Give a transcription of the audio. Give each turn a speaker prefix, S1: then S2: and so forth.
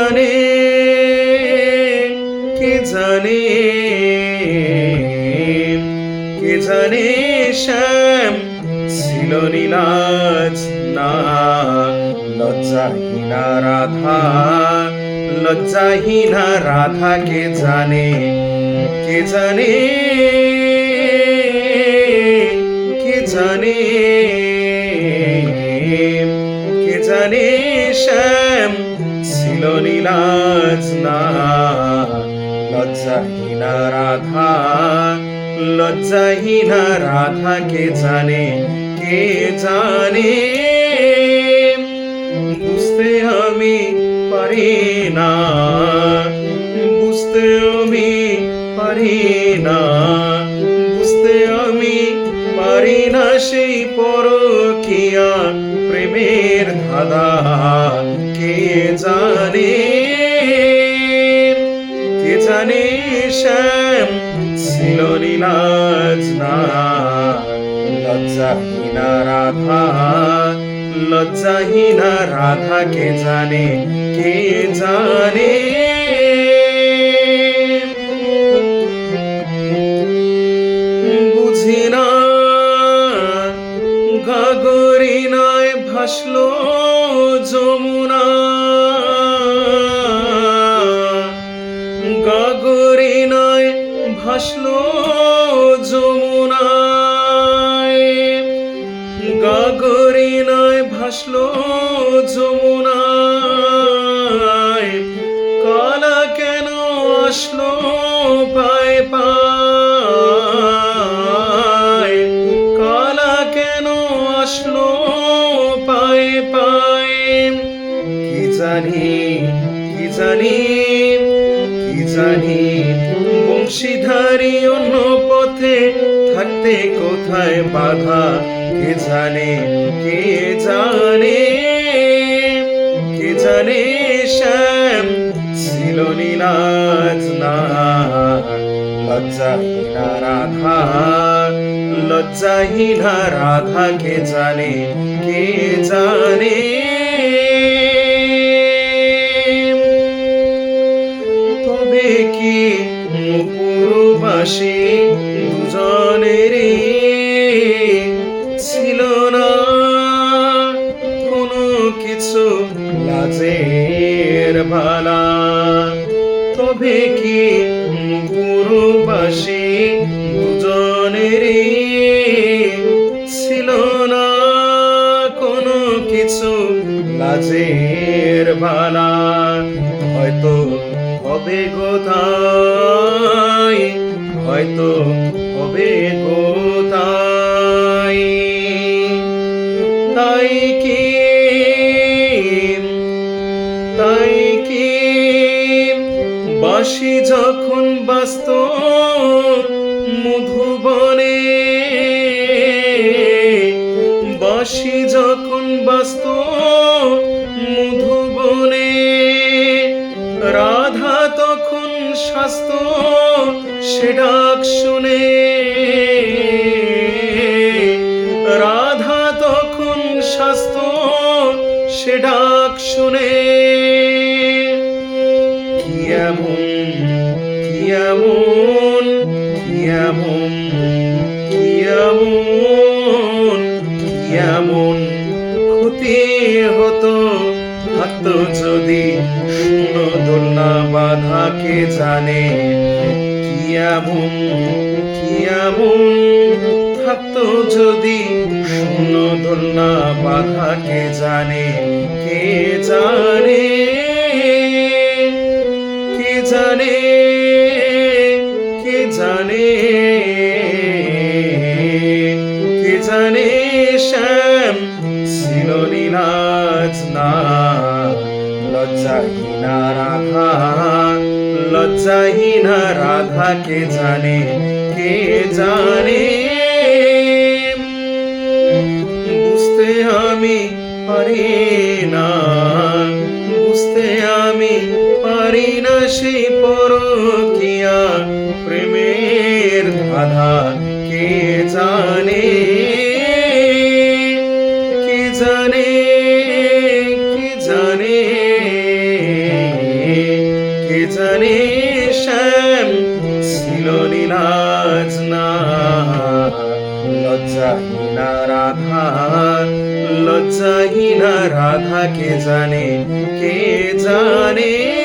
S1: জানে, কে জানে, কে জানে শ্যাম ছিল নীলাজ না লজ্জাহীনা রাধা, লজ্জাহীনা রাধা কে জানে, কে জানে, কে জানে, কে জানে শ্যাম ছিল নীলাজ না লজ্জাহীনা রাধা, লজ্জাহীনা রাধা কে জানে, কে জানে। বুঝতে আমি পারি না, বুঝতে আমি পারি না, বুঝতে আমি পারি না সেই পরকীয়া প্রেমের ধাঁধা, কে জানে, কে জানে শ্যাম ছিল নীলাজ না লজ্জাহীনা রাধা, লজ্জাহীনা রাধা কে জানে, কে জানে। বুঝি না গগরিনায় ভাসলো যমুনা, গগরিনায় ভাসলো যমুনায়, গগরিনায় ভাসলো যমুনায়, কালা কেন আসলো পায়ে পায়ে, কালা কেন আসলো পায়ে পায়ে। কি জানি, কি জানি, কি জানি বংশীধারী অন্য পথে থাকতে কোথায় বাধা, কে জানে, কে জানে, কে জানে শ্যাম ছিল নীলাজ না লজ্জাহীনা রাধা, লজ্জাহীনা রাধা কে জানে, কে জানে। তবে কি মুকুরবাসী দুজনেরই ছিল না কোনো কিছু লাজের ভালা, তবে কি মুকুরবাসী দুজনেরই ছিল না কোনো কিছু লাজের ভালা। হয়তো হবে গোতাই, হয়তো হবে গোতাই, তাই কি, তাই কি বাঁশি যখন বাজত মধুবনে, বাঁশি যখন বাজত মধুবনে, রাধা তখন শাস্ত সে ডাক শুনে, রাধা তখন শাস্ত সে ডাক শুনে। কি এমন, কি এমন, কি এমন, কি এমন, কি এমন ক্ষতি হতো থাকতো যদি শূন্য দোলনা বাধা, কে জানে। কি এমন, কি এমন থাকতো যদি শূন্য দোলনা বাধা, কে জানে, কে জানে, কে জানে, কে জানে, কে জানে শ্যাম ছিল নীলাজ না লজ্জাহীনা রাধা, লজ্জাহীনা রাধা কে জানে, কে জানে। বুঝতে আমি পারি না, বুঝতে আমি পারি না সেই পরকীয়া প্রেমের ধাঁধা, কে জানে, কে জানে, কে জানে। লজ্জাহীনা রাধা, লজ্জাহীনা রাধা কে জানে, কে জানে।